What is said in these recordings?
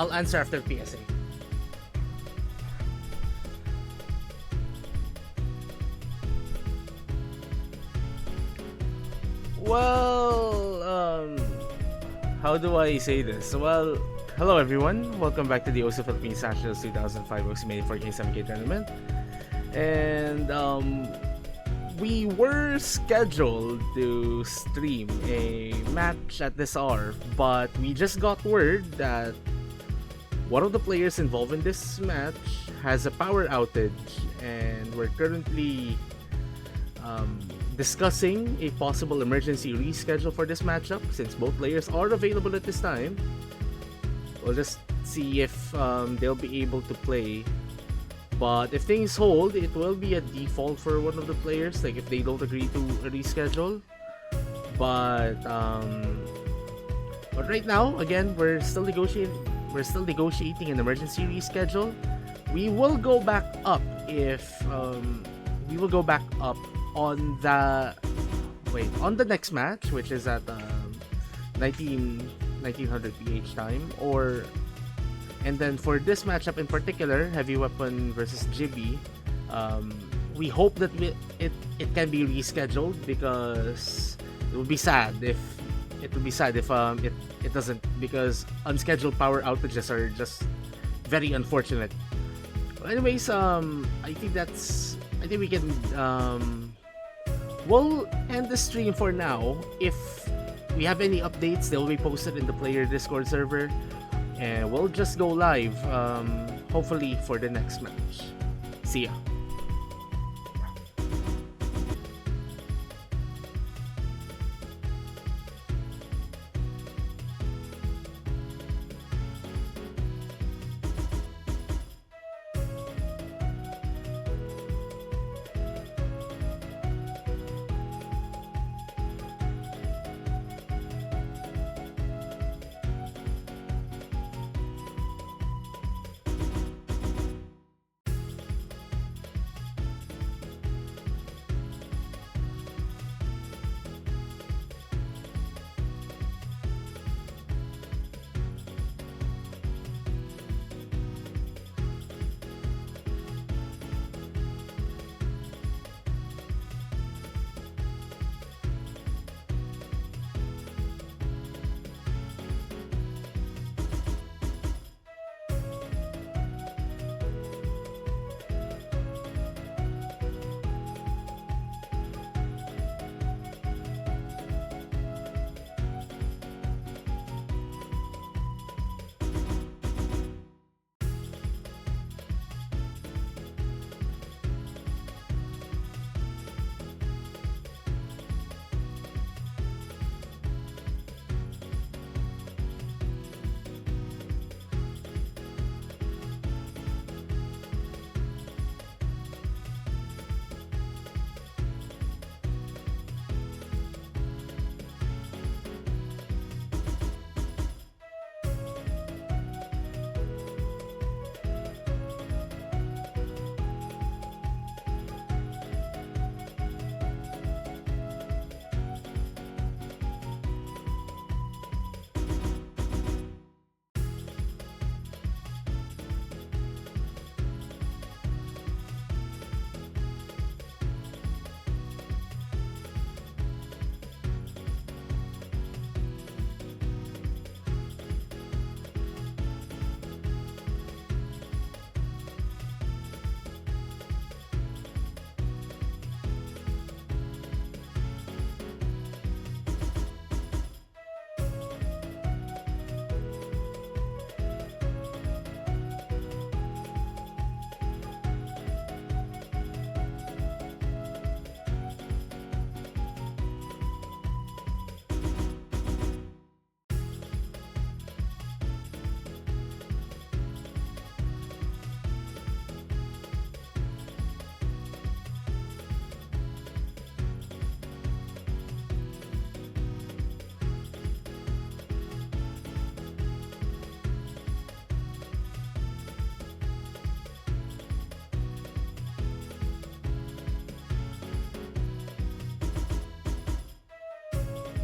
I'll answer after PSA. Well, how do I say this? Well, hello everyone. Welcome back to the OSU Philippines Nationals 2005 OSU 4K 7K tournament. And we were scheduled to stream a match at this hour, but we just got word that one of the players involved in this match has a power outage, and we're currently discussing a possible emergency reschedule for this matchup since both players are available at this time. We'll just see if they'll be able to play. But if things hold, it will be a default for one of the players, like if they don't agree to a reschedule. But right now, again, we're still negotiating an emergency reschedule. we will go back up if we will go back up on the on the next match, which is at 1900 PH time, or and then for this matchup in particular, Heavy Weapon versus Jibee, we hope that it can be rescheduled, because it would be sad if it doesn't, because unscheduled power outages are just very unfortunate. Well, anyways, I think we can we'll end the stream for now. If we have any updates, they'll be posted in the player Discord server, and we'll just go live hopefully for the next match. See ya.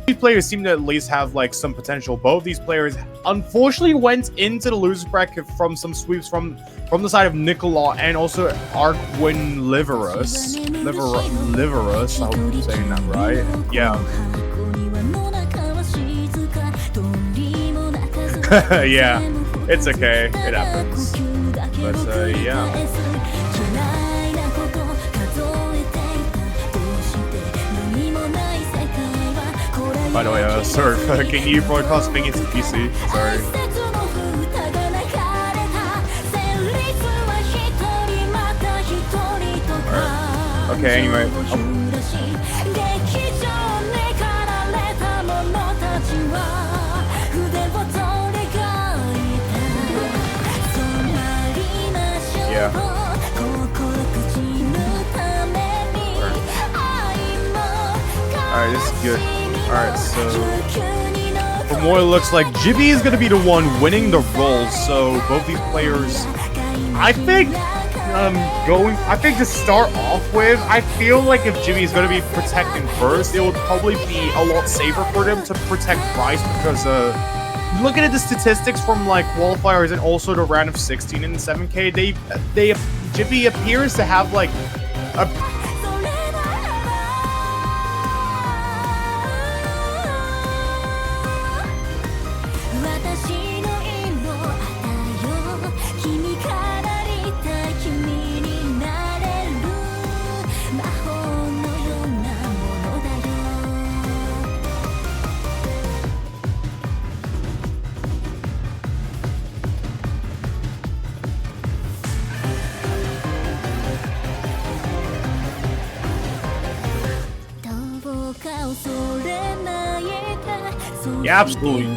These players seem to at least have like some potential. Both these players unfortunately went into the losers bracket from some sweeps from the side of Nicola and also Arkwin Liverus. Liverus, I hope I'm saying that right. Yeah. Yeah, it's okay. It happens. But yeah. By the way, sir, can you broadcast me into PC? Sorry. Alright. Okay, anyway. Yeah. Alright, this is good. Alright, so from what it looks like, Jibee is going to be the one winning the roll, so both these players I think I think to start off with, I feel like if Jibee is going to be protecting first, it would probably be a lot safer for them to protect Bryce because looking at the statistics from like qualifiers and also the round of 16 in the 7K, Jibee appears to have like a yeah, absolutely.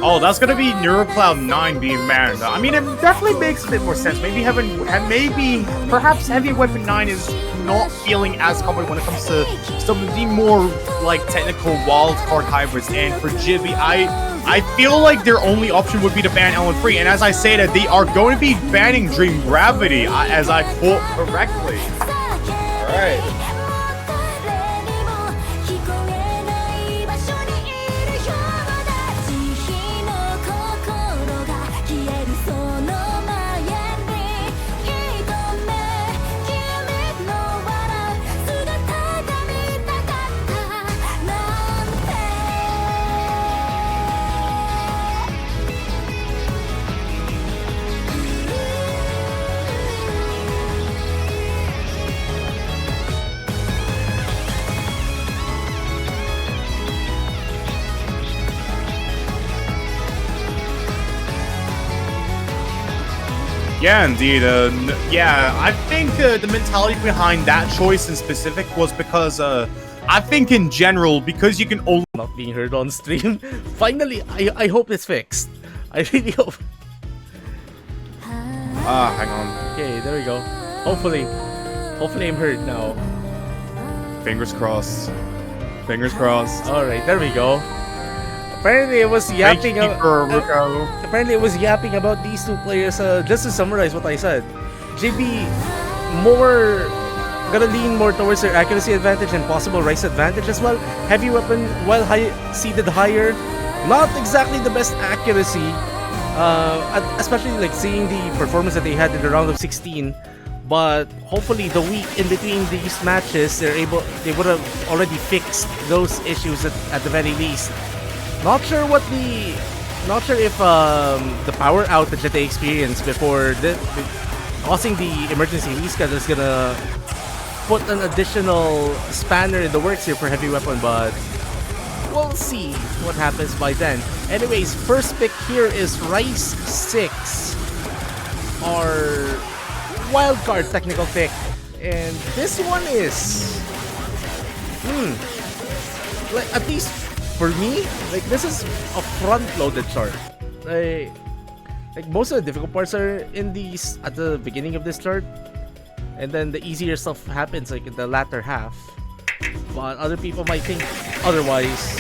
Oh, that's gonna be NeuroCloud9 being banned. I mean, it definitely makes a bit more sense. Perhaps heavyweapon9 is not feeling as confident when it comes to some of the more like technical wildcard hybrids. And for Jibee, I feel like their only option would be to ban LN3. And as I say that, they are going to be banning Dream Gravity, as I quote correctly. All right. Yeah, indeed. I think the mentality behind that choice in specific was because I think in general, because you can only Not being heard on stream. Finally, I hope it's fixed. I really hope. hang on. Okay, there we go. Hopefully I'm heard now. Fingers crossed. Fingers crossed. All right, there we go. Apparently, it was yapping. Apparently, it was yapping about these two players. Just to summarize what I said, Jibee more gonna lean more towards their accuracy advantage and possible rise advantage as well. Heavy weapon, while seeded higher, not exactly the best accuracy. Especially like seeing the performance that they had in the round of 16. But hopefully, the week in between these matches, they would have already fixed those issues at the very least. Not sure if the power outage that they experienced before causing the emergency reschedule is gonna put an additional spanner in the works here for Heavy Weapon, but we'll see what happens by then. Anyways, first pick here is Rice 6, our wildcard technical pick, and this one is like, at least for me, like, this is a front-loaded chart. Like most of the difficult parts are in these at the beginning of this chart, and then the easier stuff happens like in the latter half. But other people might think otherwise.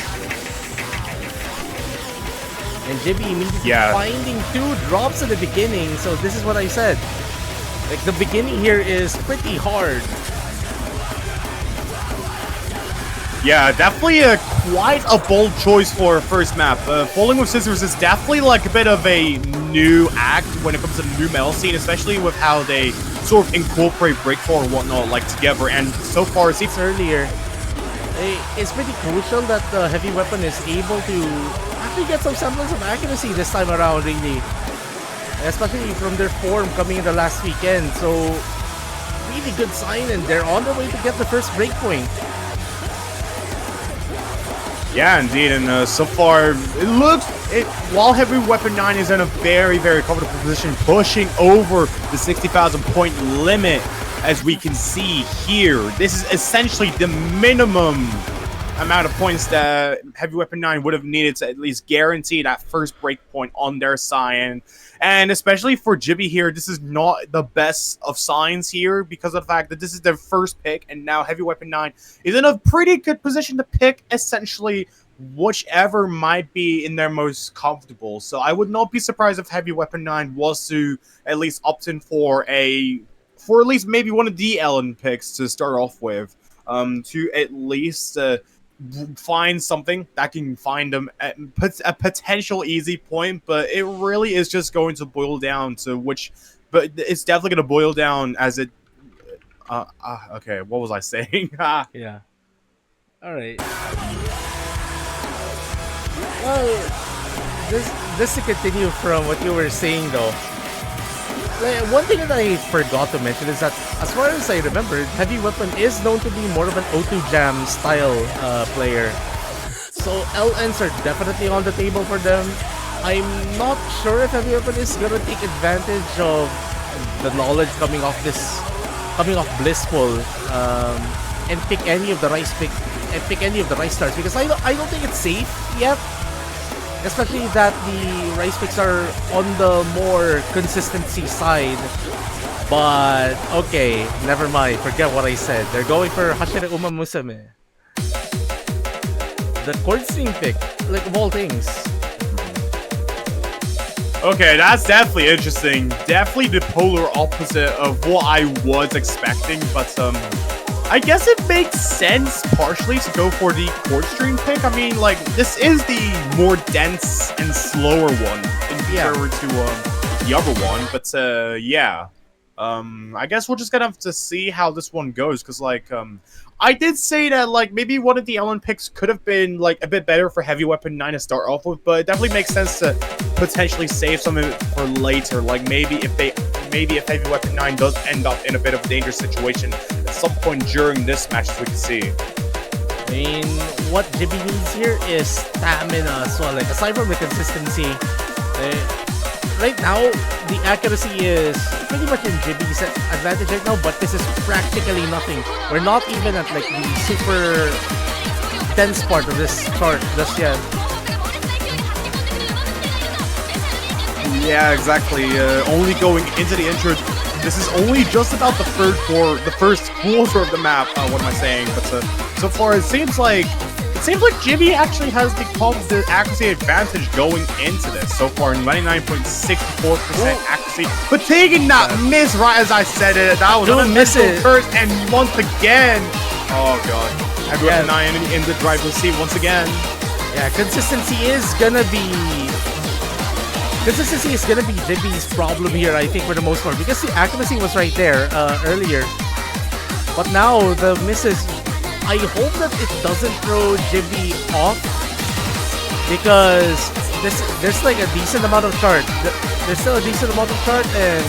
And Jibee immediately finding 2 drops at the beginning. So this is what I said. Like, the beginning here is pretty hard. Yeah, definitely quite a bold choice for a first map. Falling with Scissors is definitely like a bit of a new act when it comes to the new metal scene, especially with how they sort of incorporate breakfall and whatnot like together. And so far, it's earlier. It's pretty crucial that the Heavy Weapon is able to actually get some semblance of accuracy this time around, really. Especially from their form coming in the last weekend. So, really good sign, and they're on their way to get the first breakpoint. Yeah, indeed, and so far, while heavyweapon9 is in a very, very comfortable position, pushing over the 60,000 point limit, as we can see here. This is essentially the minimum amount of points that heavyweapon9 would have needed to at least guarantee that first breakpoint on their side. And especially for Jibee here, this is not the best of signs here because of the fact that this is their first pick, and now heavyweapon9 is in a pretty good position to pick essentially whichever might be in their most comfortable. So I would not be surprised if Heavy Weapon 9 was to at least opt in for at least maybe one of the Ellen picks to start off with, to at least find something that can find them at a potential easy point. But it really is just going to boil down to which. But it's definitely going to boil down as it. Okay, what was I saying? Yeah. All right. Well, this to continue from what you were saying though. Like, one thing that I forgot to mention is that, as far as I remember, Heavy Weapon is known to be more of an O2 Jam style player. So LNs are definitely on the table for them. I'm not sure if Heavy Weapon is gonna take advantage of the knowledge coming off Blissful, and pick any of the rice starts, because I don't think it's safe yet. Especially that the rice picks are on the more consistency side. But okay, never mind. Forget what I said. They're going for Hashire Uma Musame. The chord string pick, like of all things. Okay, that's definitely interesting. Definitely the polar opposite of what I was expecting, but I guess it makes sense partially to go for the chord string pick. I mean, like, this is the more dense and slower one in comparison to the other one, but yeah. I guess we're just gonna have to see how this one goes, because like I did say that like maybe one of the Ellen picks could have been like a bit better for Heavy Weapon 9 to start off with, but it definitely makes sense to potentially save some of it for later. Like maybe if Heavy Weapon 9 does end up in a bit of a dangerous situation at some point during this match, as we can see. I mean, what Jibee needs here is stamina as well. Like, aside from the consistency, right now, the accuracy is pretty much in Jibee's advantage right now, but this is practically nothing. We're not even at like the super dense part of this chart just yet. Yeah, exactly. Only going into the intro. This is only just about the first quarter of the map. What am I saying? But so far, it seems like Jibee actually has the accuracy advantage going into this. So far, 99.64% accuracy, but taking that miss right as I said it. That was an initial curse, and once again, oh god, Heavy Weapon 9 in the driver's seat once again. Yeah, consistency is gonna be Jibee's problem here, I think, for the most part, because the accuracy was right there earlier, but now the misses. I hope that it doesn't throw Jibee off, because there's like a decent amount of chart. There's still a decent amount of chart, and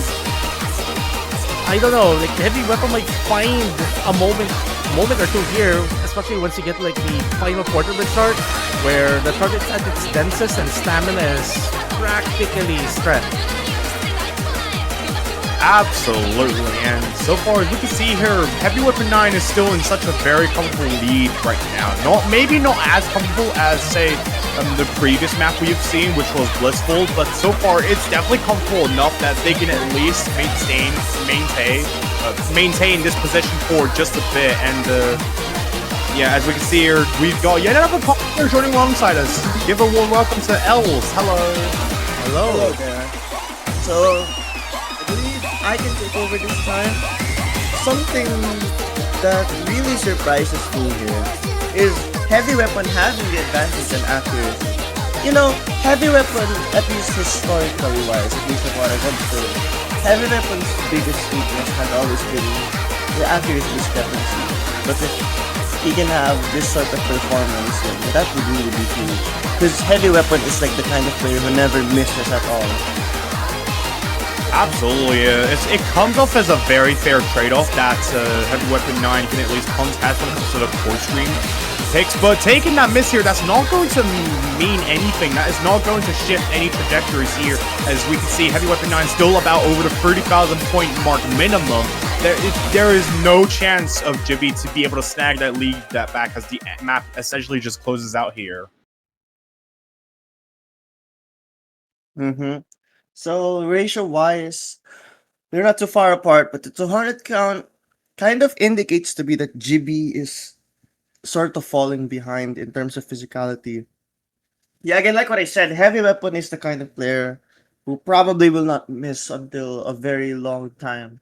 I don't know, like Heavy Weapon might find a moment or two here, especially once you get like the final quarter of the chart, where the chart is at its densest and stamina is practically stretched. Absolutely, and so far as we can see here, Heavy Weapon 9 is still in such a very comfortable lead right now. Maybe not as comfortable as, say, the previous map we've seen, which was Blissful, but so far it's definitely comfortable enough that they can at least maintain this position for just a bit. And yeah, as we can see here, we've got yet another player joining alongside us. Give a warm welcome to Els. Hello. Hello there. So, I can take over this time. Something that really surprises me here is Heavy Weapon having the advantage in accuracy. You know, Heavy Weapon, at least historically wise, at least of what I've observed, Heavy Weapon's biggest weakness has always been the accuracy discrepancy. But if he can have this sort of performance, that would really be huge. Because Heavy Weapon is like the kind of player who never misses at all. Absolutely, it comes off as a very fair trade-off that Heavy Weapon 9 can at least contest when it comes to the core stream picks, but taking that miss here, that's not going to mean anything. That is not going to shift any trajectories here, as we can see Heavy Weapon 9 still about over the 30,000 point mark minimum. There is no chance of Jibee to be able to snag that lead that back, as the map essentially just closes out here. So ratio-wise, they're not too far apart, but the 200 count kind of indicates to me that Jibee is sort of falling behind in terms of physicality. Yeah, again, like what I said, Heavy Weapon is the kind of player who probably will not miss until a very long time.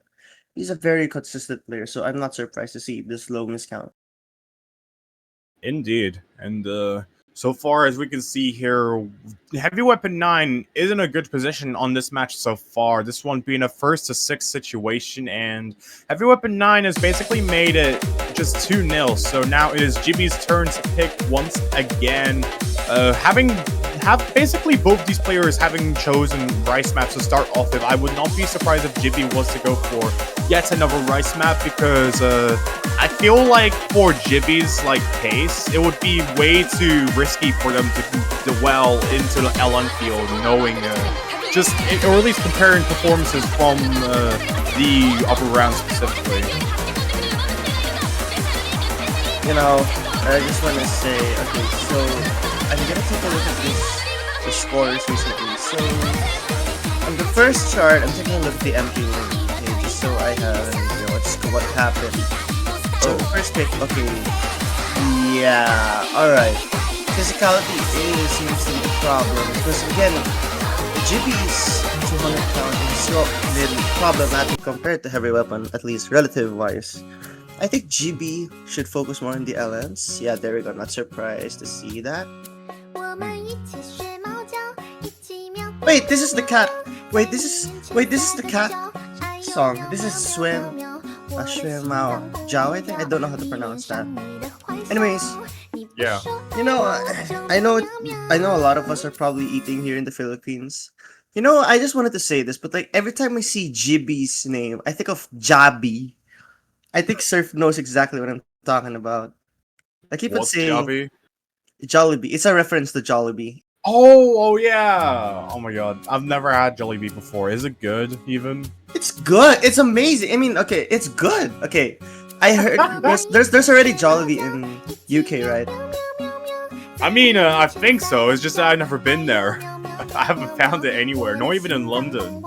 He's a very consistent player, so I'm not surprised to see this low miscount. Indeed. And so far as we can see here, Heavy Weapon 9 is in a good position on this match so far. This one being a first to 6 situation, and Heavy Weapon 9 has basically made it just 2-0. So now it is Jibee's turn to pick once again. Have basically both these players having chosen rice maps to start off with. I would not be surprised if Jibee was to go for yet another rice map, because I feel like for Jibee's pace, it would be way too risky for them to dwell into the LN field, knowing or at least comparing performances from the upper round specifically. You know, I just want to say, okay, so I'm gonna take a look at the scores recently. So on the first chart, I'm taking a look at the empty link, okay, just so I have what happened. So first pick, okay, yeah, all right. Physicality seems to be the problem, because again, Jibee's 200 count is so problematic compared to Heavy Weapon, at least relative wise. I think Jibee should focus more on the LNs. Yeah, there we go. Not surprised to see that. Wait, this is the cat. Wait, this is the cat song. This is Swim Mao Jiao, I think. I don't know how to pronounce that. Anyways, Yeah. you know, I know a lot of us are probably eating here in the Philippines. You know, I just wanted to say this, but every time I see Jibee's name, I think of Jabby. I think Surf knows exactly what I'm talking about. I keep on What's saying Jabby? Jollibee. It's a reference to Jollibee. Oh yeah. Oh my god. I've never had Jollibee before. Is it good even? It's good. It's amazing. I mean, okay, it's good. Okay, I heard there's already Jollibee in UK, right? I mean, I think so. It's just that I've never been there. I haven't found it anywhere, not even in London.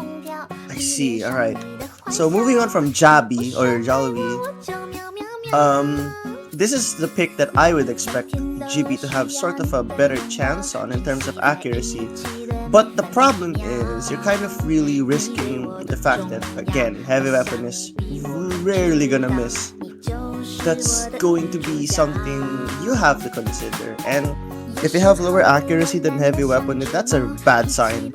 I see. All right. So moving on from Jabby or Jollibee, this is the pick that I would expect Jibee to have sort of a better chance on in terms of accuracy. But the problem is you're kind of really risking the fact that, again, Heavy Weapon is rarely gonna miss. That's going to be something you have to consider. And if you have lower accuracy than Heavy Weapon, that's a bad sign.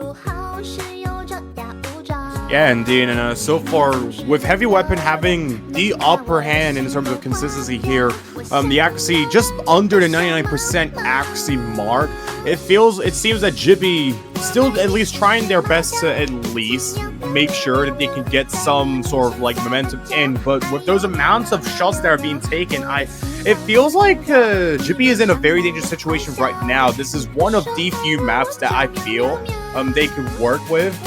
Yeah, indeed, and so far, with Heavy Weapon having the upper hand in terms of consistency here, the accuracy just under the 99% accuracy mark, it seems that Jibee still at least trying their best to at least make sure that they can get some sort of momentum in, but with those amounts of shots that are being taken, it feels like Jibee is in a very dangerous situation right now. This is one of the few maps that I feel they could work with,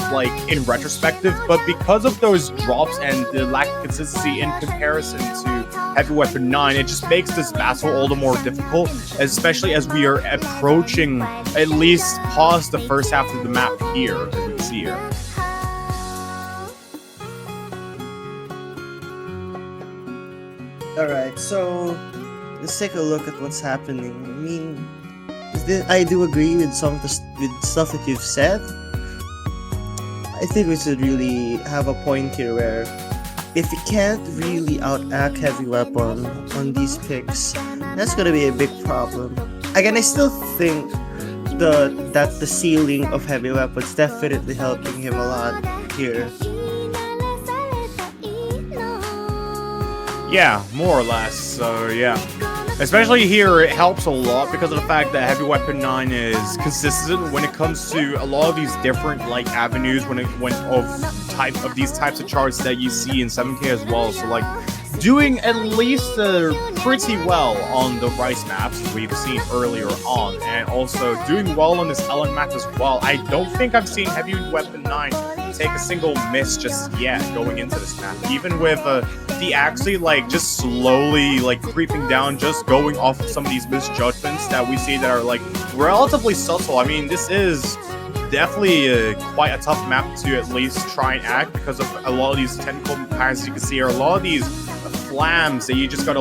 in retrospective, but because of those drops and the lack of consistency in comparison to Heavy Weapon 9, it just makes this battle all the more difficult, especially as we are approaching at least past the first half of the map here, as we can see here. Alright, so let's take a look at what's happening. I mean, I do agree with some of the stuff that you've said. I think we should really have a point here where if you can't really out-act Heavy Weapon on these picks, that's gonna be a big problem. Again, I still think that the ceiling of Heavy Weapon's definitely helping him a lot here. Yeah, more or less, so yeah. Especially here, it helps a lot because of the fact that Heavy Weapon 9 is consistent when it comes to a lot of these different avenues of these types of charts that you see in 7K as well. So doing at least pretty well on the rice maps we've seen earlier on, and also doing well on this LN map as well. I don't think I've seen Heavy Weapon 9 take a single miss just yet going into this map, even with the actually just slowly creeping down, just going off of some of these misjudgments that we see that are relatively subtle. I mean, this is definitely quite a tough map to at least try and act because of a lot of these technical patterns you can see, or a lot of these flams that you just gotta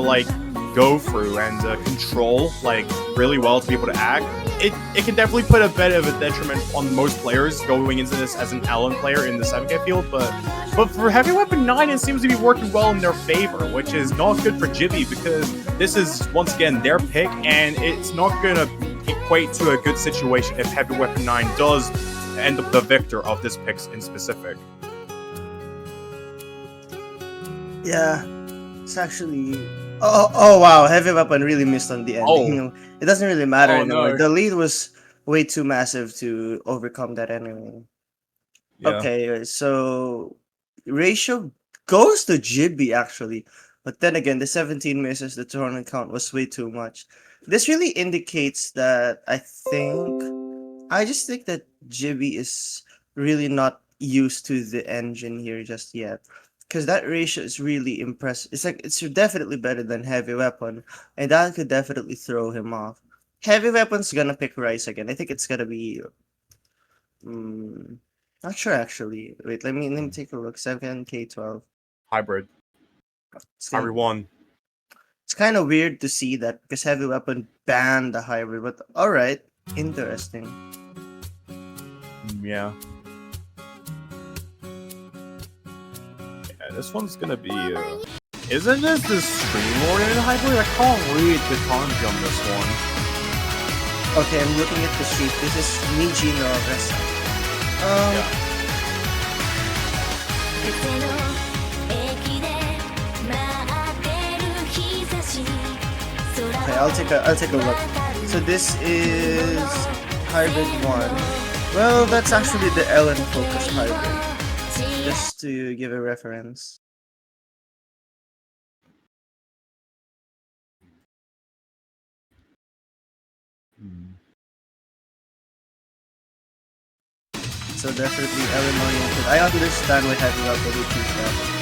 go through and control like really well to be able to act, it can definitely put a bit of a detriment on most players going into this as an Allen player in the 7K field. But for Heavy Weapon 9, it seems to be working well in their favor, which is not good for Jibee because this is once again their pick, and it's not gonna equate to a good situation if Heavy Weapon 9 does end up the victor of this pick in specific. Yeah, it's actually. Oh wow! Heavy Weapon really missed on the end. Oh. You know, it doesn't really matter Oh, anymore. no. The lead was way too massive to overcome that anyway. Yeah. Okay, so ratio goes to Jibee actually, but then again, the 17 misses, the tournament count was way too much. This really indicates that I just think that Jibee is really not used to the engine here just yet. Because that ratio is really impressive. It's definitely better than Heavy Weapon, and that could definitely throw him off. Heavy Weapon's gonna pick Rice again. I think it's gonna be not sure actually. Wait, let me take a look. 7K12. Hybrid. It's Hybrid 1. It's kind of weird to see that because Heavy Weapon banned the hybrid, but alright. Interesting. Yeah. This one's gonna be, isn't this the Stream Lord in hybrid? I can't read the kanji on this one. Okay, I'm looking at the sheet. This is Niji no Resa. Okay, I'll take a look. So this is hybrid 1. Well, that's actually the Ellen focus hybrid. Just to give a reference. So definitely Ellen oriented. I understand why Heavy Weapon would choose that.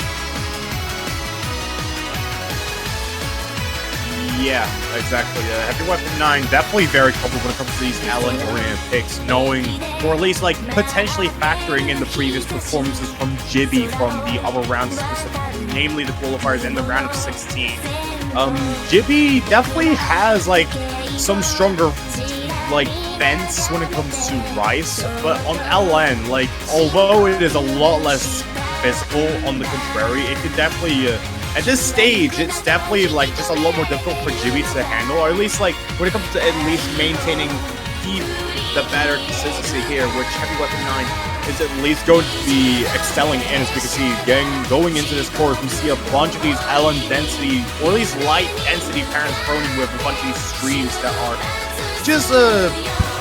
Yeah, exactly. Heavy Weapon 9 definitely very comfortable when it comes to these Allen-oriented picks, knowing, or at least like potentially factoring in the previous performances from Jibee from the other rounds, specifically, namely the qualifiers in the round of 16. Jibee definitely has like some stronger like fence when it comes to Rice, but on LN, like although it is a lot less physical, on the contrary, it could definitely. At this stage, it's definitely like just a lot more difficult for Jibee to handle, or at least like when it comes to at least maintaining the better consistency here, which Heavy Weapon 9 is at least going to be excelling in, as we can see, going into this course, we see a bunch of these LN density, or at least light density parents thrown in with a bunch of these streams that are just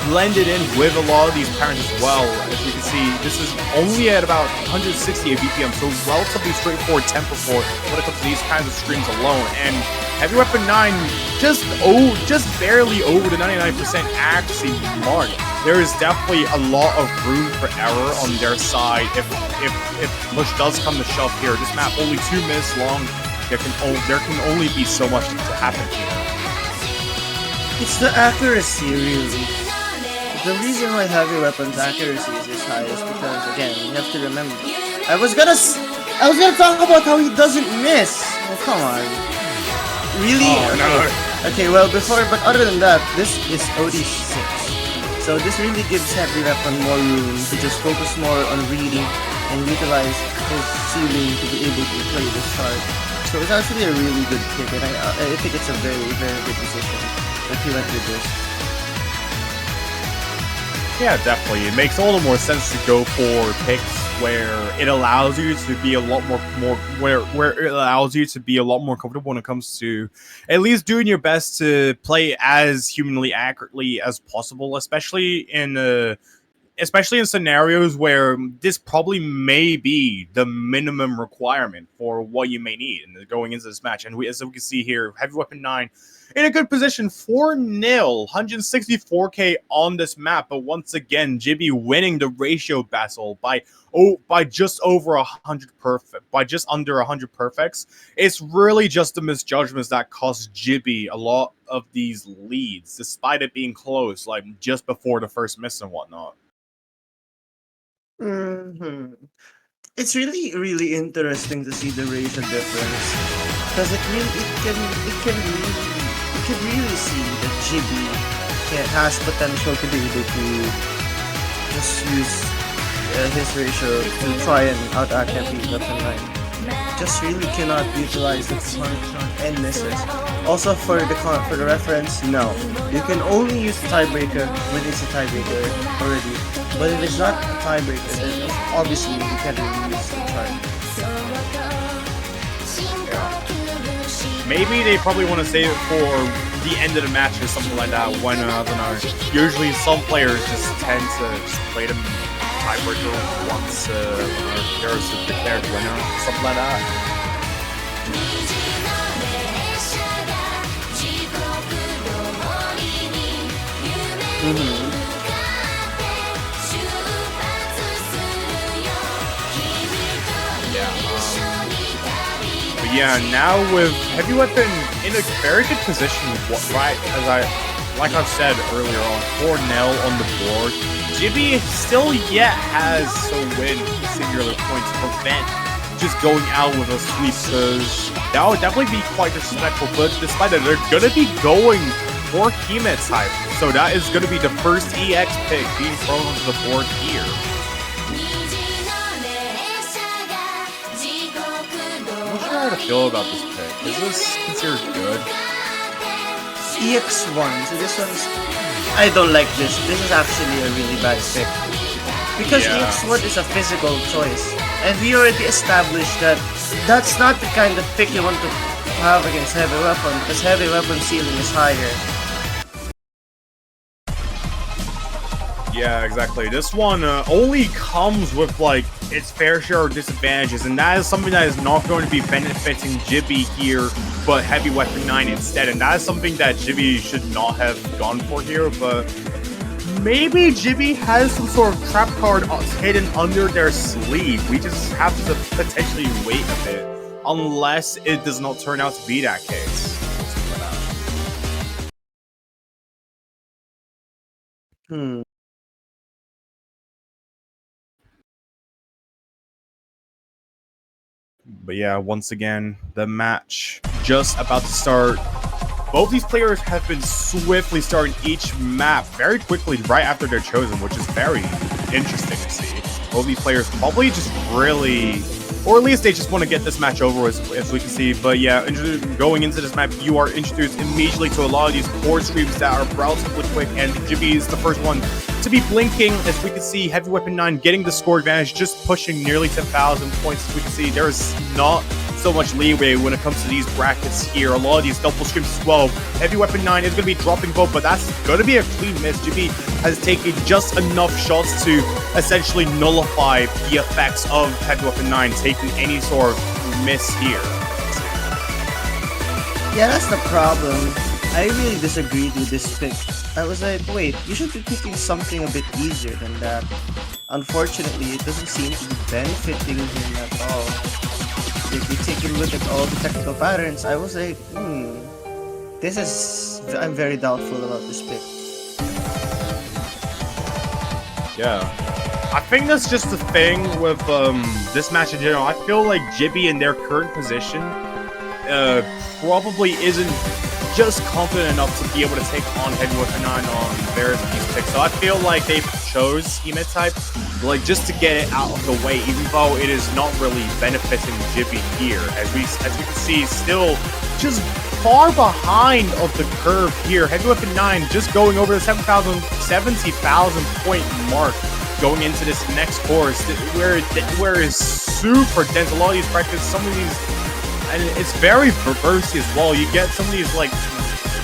blended in with a lot of these parents as well. As you can see, this is only at about 160 BPM, so relatively straightforward tempo for when it comes to these kinds of streams alone. And Heavy Weapon 9 just barely over the 99% accuracy mark. There is definitely a lot of room for error on their side if push does come to shove here. This map only 2 minutes long. There can only be so much to happen here. It's the accuracy, really. The reason why Heavy Weapon's accuracy is this high is because, again, you have to remember. I was gonna talk about how he doesn't miss. Oh, come on. Really? Oh, no. Okay, well, but other than that, this is OD6. So this really gives Heavy Weapon more room to just focus more on reading and utilize his ceiling to be able to play this card. So it's actually a really good pick, and I think it's a very, very good decision that he went with this. Yeah, definitely. It makes all the more sense to go for picks where it allows you to be a lot more where it allows you to be a lot more comfortable when it comes to at least doing your best to play as humanly accurately as possible, especially in scenarios where this probably may be the minimum requirement for what you may need going into this match. And as we can see here, Heavy Weapon 9 in a good position, 4-0, 164k on this map. But once again, Jibee winning the ratio battle by just over 100 perfect, by just under 100 perfects. It's really just the misjudgments that cost Jibee a lot of these leads, despite it being close, like just before the first miss and whatnot. It's really, really interesting to see the racial difference because it can really see that Jibby has potential to be able to just use his ratio to try and outact heavyweapon9. Just really cannot utilize the function and misses. Also for the reference, no. You can only use the tiebreaker when it's a tiebreaker already. But if it's not a tiebreaker, then obviously you can't really use the charge. Maybe they probably want to save it for the end of the match or something like that. When I don't know. Usually some players just tend to just play them tiebreaker once there's a declared winner, something like that. But yeah, now with Heavy Weapon in a very good position, right like I've said earlier on, 4-0 on the board. Jibee still yet has a win singular point to prevent just going out with a sweep, because that would definitely be quite disrespectful. But despite that, they're gonna be going for Kime type, so that is gonna be the first EX pick being thrown onto the board here. I'm not sure how to feel about this pick. Is this considered good? EX1, so this one's... I don't like this. This is actually a really bad pick. Because EX1 is a physical choice. And we already established that that's not the kind of pick you want to have against Heavy Weapon, because Heavy Weapon ceiling is higher. Yeah, exactly. This one only comes with like its fair share of disadvantages, and that is something that is not going to be benefiting Jibee here, but heavyweapon9 instead. And that is something that Jibee should not have gone for here, but maybe Jibee has some sort of trap card hidden under their sleeve. We just have to potentially wait a bit, unless it does not turn out to be that case. But yeah, once again, the match just about to start. Both these players have been swiftly starting each map very quickly right after they're chosen, which is very interesting to see. Both these players probably just really, or at least they just want to get this match over with, as we can see. But yeah, going into this map, you are introduced immediately to a lot of these core streams that are relatively quick, and Jibee is the first one to be blinking. As we can see, heavyweapon9 getting the score advantage, just pushing nearly 10,000 points. As we can see, there's not so much leeway when it comes to these brackets here. A lot of these double streams as well. heavyweapon9 is going to be dropping both, but that's going to be a clean miss. Jibee has taken just enough shots to essentially nullify the effects of heavyweapon9 taking any sort of miss here. Yeah, that's the problem. I really disagreed with this pick. I was like, wait, you should be picking something a bit easier than that. Unfortunately, it doesn't seem to be benefiting him at all. If you take a look at all the technical patterns, I was like, I'm very doubtful about this pick. Yeah. I think that's just the thing with this match in general. I feel like Jibee in their current position probably isn't just confident enough to be able to take on heavyweapon9 on various of these picks. So I feel like they chose Hime type, like just to get it out of the way, even though it is not really benefiting Jibee here. As we can see, still just far behind of the curve here. heavyweapon9 just going over the 70,000 point mark going into this next course, where it's super dense. A lot of these practice, some of these. And it's very bursty as well. You get some of these like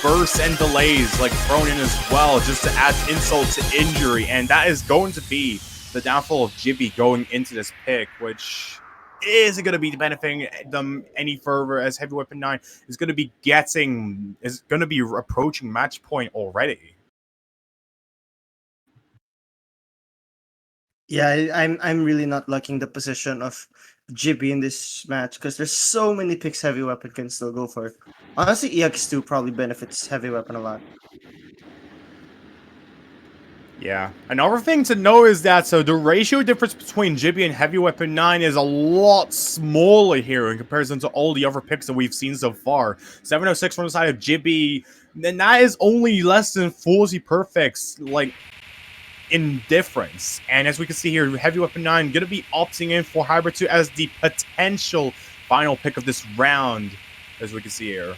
bursts and delays like thrown in as well, just to add insult to injury. And that is going to be the downfall of Jibee going into this pick, which isn't going to be benefiting them any further, as heavyweapon9 is going to be approaching match point already. Yeah, I'm really not liking the position of Jibee in this match, because there's so many picks Heavy Weapon can still go for. Honestly, EX2 probably benefits Heavy Weapon a lot. Yeah. Another thing to know is that the ratio difference between Jibee and heavyweapon9 is a lot smaller here in comparison to all the other picks that we've seen so far. 706 from the side of Jibee, and that is only less than 40 perfects, like, in difference. And as we can see here, heavyweapon9 gonna be opting in for Hybrid 2 as the potential final pick of this round, as we can see here.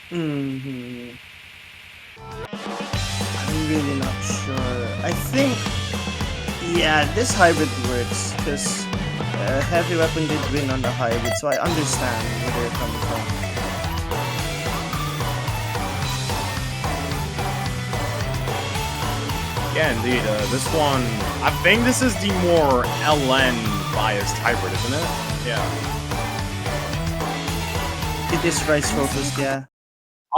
I'm really not sure. I think, yeah, this hybrid works because Heavy Weapon did win on the hybrid, so I understand where they're coming from. Yeah, indeed. This one, I think this is the more LN biased hybrid, isn't it? Yeah. It is rice focused, yeah.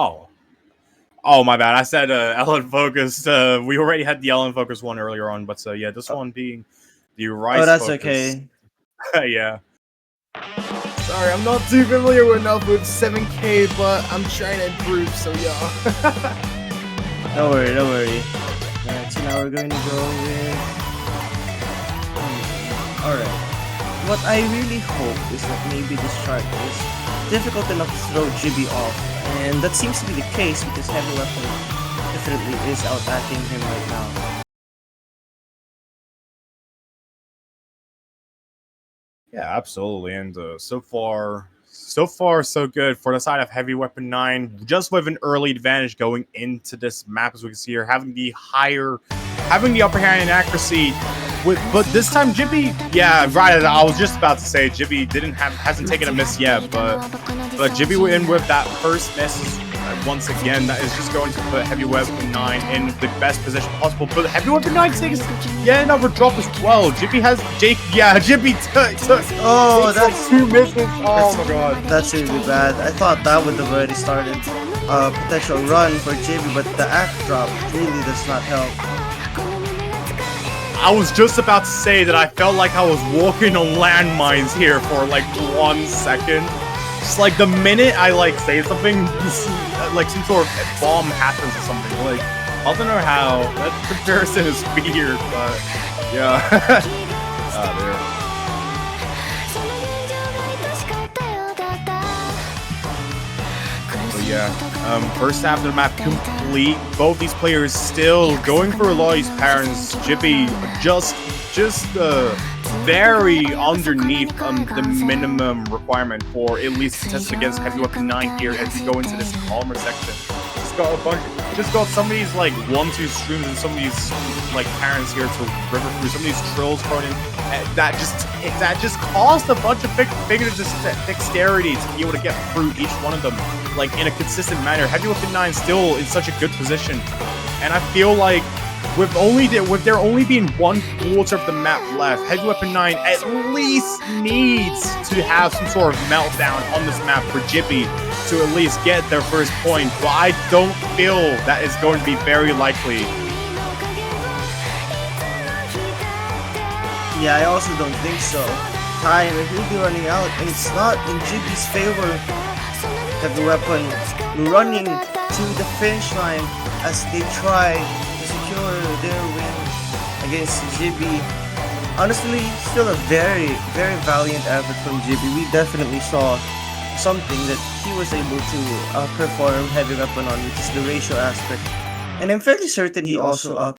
Oh, my bad. I said LN focused. We already had the LN focused one earlier on, but yeah, this one being the rice. Oh, that's focused. okay. Yeah. Sorry, I'm not too familiar enough with 7K, but I'm trying to improve, so yeah. Don't worry, don't worry. Alright, so now we're going to go with... Alright. What I really hope is that maybe this shark is difficult enough to throw Jibee off, and that seems to be the case because Heavy Weapon definitely is out-acting him right now. Yeah, absolutely. And so far, so good for the side of heavyweapon9. Just with an early advantage going into this map, as we can see here, having the upper hand in accuracy. But this time, Jibee, yeah, right. I was just about to say, Jibee hasn't taken a miss yet, but Jibee in with that first miss. Once again, that is just going to put heavyweapon9 in the best position possible. But heavyweapon9 takes another drop as well. Jibee has Jibee took. Oh, that's 2 misses. Oh my god. That's really bad. I thought that would have already started a potential run for Jibee, but the act drop really does not help. I was just about to say that I felt like I was walking on landmines here for like 1 second. Just like the minute I like say something, like some sort of bomb happens or something. Like, I don't know how. That comparison is weird, but yeah. So yeah, first half of the map complete. Both these players still going for a lot of these patterns. Jibee just very underneath the minimum requirement for at least tested against heavyweapon9 here as we go into this calmer section. Just got some of these like 1-2 streams and some of these like parents here to river through, some of these trills thrown in that just caused a bunch of figure dexterity to be able to get through each one of them like in a consistent manner. Heavyweapon9 still in such a good position, and I feel like with there only being 1/4 of the map left, heavyweapon9 at least needs to have some sort of meltdown on this map for Jibee to at least get their first point, but I don't feel that is going to be very likely. Yeah, I also don't think so. Time is really running out, and it's not in Jibee's favor. Heavy Weapon running to the finish line as they try to secure their win against Jibee. Honestly, still a very, very valiant effort from Jibee. We definitely saw something that he was able to perform Heavy Weapon on, which is the ratio aspect. And I'm fairly certain he also